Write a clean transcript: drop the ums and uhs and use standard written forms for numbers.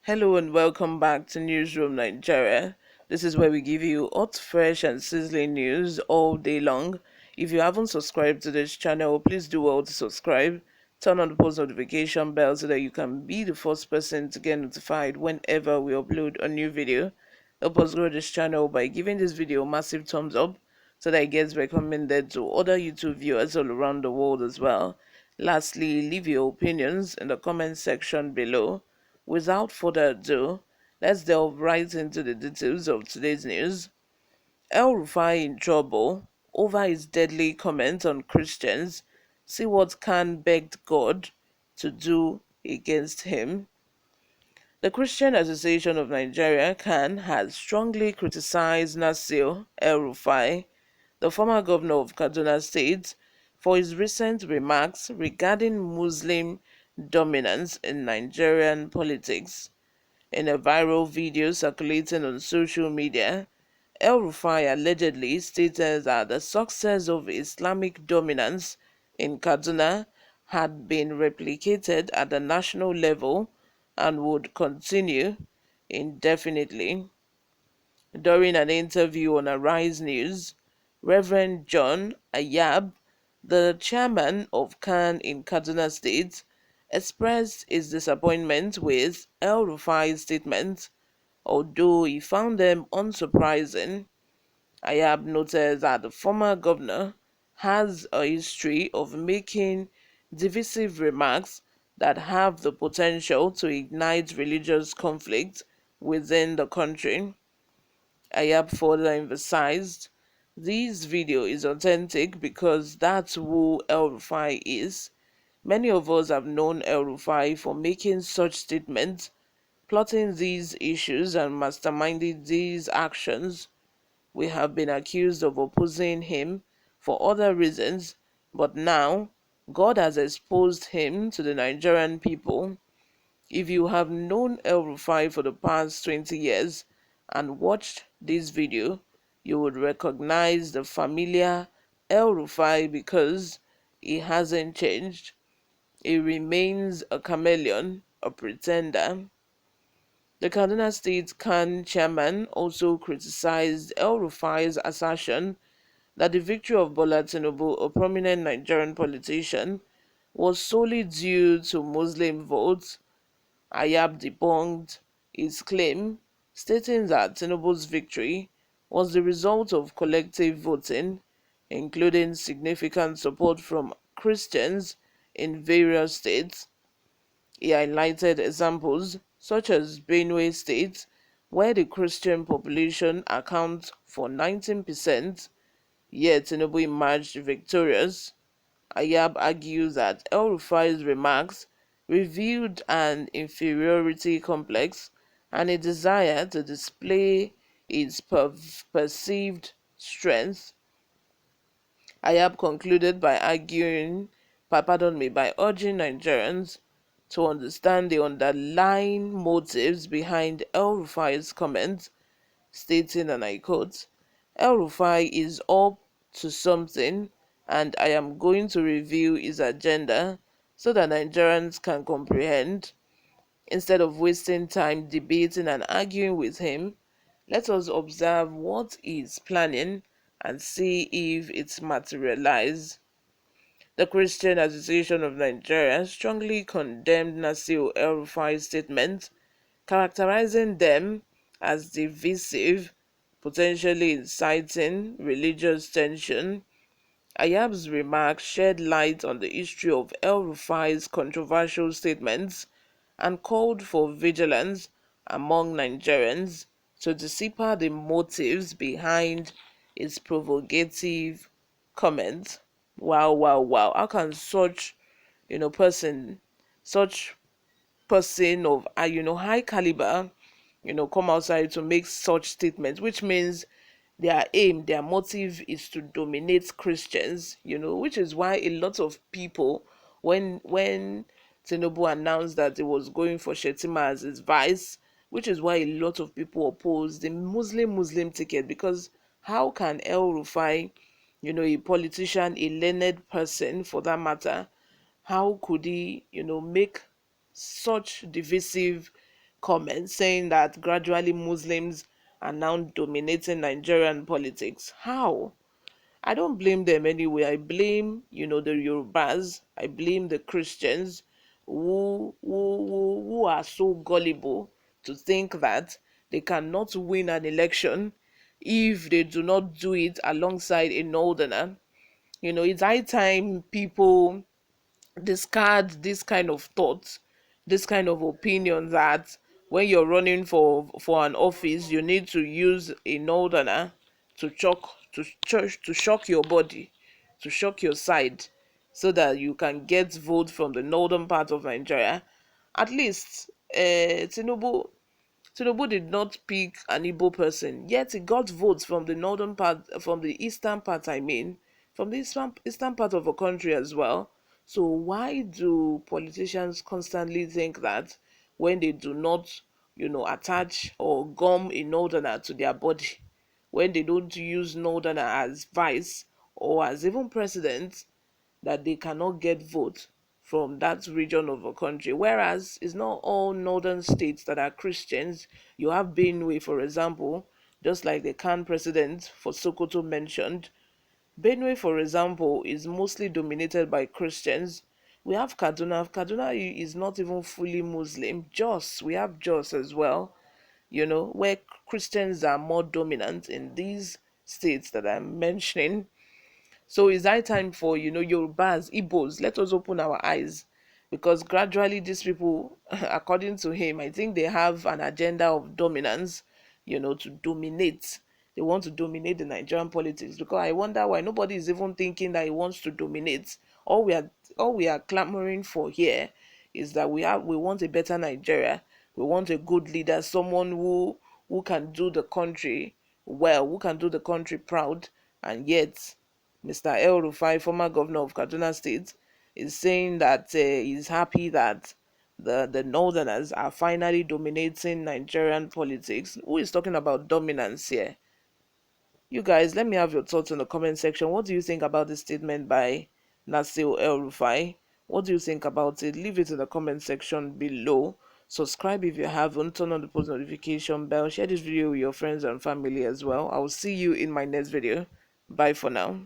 Hello and welcome back to Newsroom Nigeria. This is where we give you hot, fresh, and sizzling news all day long. If you haven't subscribed to this channel, please do well to subscribe. Turn on the post notification bell so that you can be the first person to get notified whenever we upload a new video. Help us grow this channel by giving this video a massive thumbs up so that it gets recommended to other YouTube viewers all around the world as well. Lastly, leave your opinions in the comment section below. Without further ado, let's delve right into the details of today's news. El Rufai in trouble over his deadly comment on Christians. See what Khan begged God to do against him. The Christian Association of Nigeria, CAN, has strongly criticized Nasir El Rufai, the former governor of Kaduna State, for his recent remarks regarding Muslim dominance in Nigerian politics. In a viral video circulating on social media, El Rufai allegedly stated that the success of Islamic dominance in Kaduna had been replicated at the national level and would continue indefinitely. During an interview on Arise News, Reverend John Ayab, the chairman of CAN in Kaduna State, expressed his disappointment with El Rufai's statements, although he found them unsurprising. Ayab noted that the former governor has a history of making divisive remarks that have the potential to ignite religious conflict within the country. Ayab further emphasized, this video is authentic because that's who El Rufai is. Many of us have known El Rufai for making such statements, plotting these issues and masterminding these actions. We have been accused of opposing him for other reasons, but now God has exposed him to the Nigerian people. If you have known El Rufai for the past 20 years and watched this video, you would recognize the familiar El Rufai because he hasn't changed. He remains a chameleon, a pretender. The Kaduna State CAN chairman also criticized El Rufai's assertion that the victory of Bola Tinubu, a prominent Nigerian politician, was solely due to Muslim votes. Ayab debunked his claim, stating that Tinubu's victory was the result of collective voting, including significant support from Christians in various states. He highlighted examples such as Benue State, where the Christian population accounts for 19%, yet Tinubu emerged victorious. Ayab argues that El Rufai's remarks revealed an inferiority complex and a desire to display its perceived strength. Ayab concluded by by urging Nigerians to understand the underlying motives behind El Rufai's comments, stating, and I quote, El Rufai is up to something, and I am going to review his agenda so that Nigerians can comprehend. Instead of wasting time debating and arguing with him, let us observe what he is planning and see if it's materialized. The Christian Association of Nigeria strongly condemned Nasir El Rufai's statements, characterizing them as divisive, potentially inciting religious tension. Ayab's remarks shed light on the history of El Rufai's controversial statements and called for vigilance among Nigerians to decipher the motives behind his provocative comments. Wow, wow, wow. How can such, you know, person, such person of, high caliber come outside to make such statements, which means their aim, their motive is to dominate Christians, which is why a lot of people, when Tinubu announced that he was going for Shetima as his vice, which is why a lot of people oppose the Muslim ticket, because how can El Rufai, a politician, a learned person for that matter, how could he, make such divisive comments saying that gradually Muslims are now dominating Nigerian politics? How? I don't blame them anyway. I blame, the Yorubas. I blame the Christians who are so gullible to think that they cannot win an election if they do not do it alongside a northerner. It's high time people discard this kind of thoughts, this kind of opinion that when you're running for an office, you need to use a northerner to shock your body, to shock your side, so that you can get vote from the northern part of Nigeria. At least, Tinubu did not pick an Igbo person, yet he got votes from the northern part, from the eastern part, from the eastern part of the country as well. So why do politicians constantly think that when they do not, attach or gum a northerner to their body, when they don't use northerner as vice or as even president, that they cannot get vote from that region of a country. Whereas it's not all northern states that are Christians. You have Benue, for example, just like the Khan president for Sokoto mentioned. Benue, for example, is mostly dominated by Christians. We have Kaduna. Kaduna is not even fully Muslim. Jos, we have Jos as well, where Christians are more dominant in these states that I'm mentioning. So it's high time for, Yorubas, Igbos, let us open our eyes, because gradually these people, according to him, I think they have an agenda of dominance, to dominate. They want to dominate the Nigerian politics, because I wonder why nobody is even thinking that he wants to dominate. All we are clamoring for here is that we want a better Nigeria. We want a good leader, someone who can do the country well, who can do the country proud. And yet Mr. El Rufai, former governor of Kaduna State, is saying that he's happy that the Northerners are finally dominating Nigerian politics. Who is talking about dominance here? You guys, let me have your thoughts in the comment section. What do you think about this statement by Nasir El Rufai? What do you think about it? Leave it in the comment section below. Subscribe if you haven't. Turn on the post notification bell. Share this video with your friends and family as well. I will see you in my next video. Bye for now.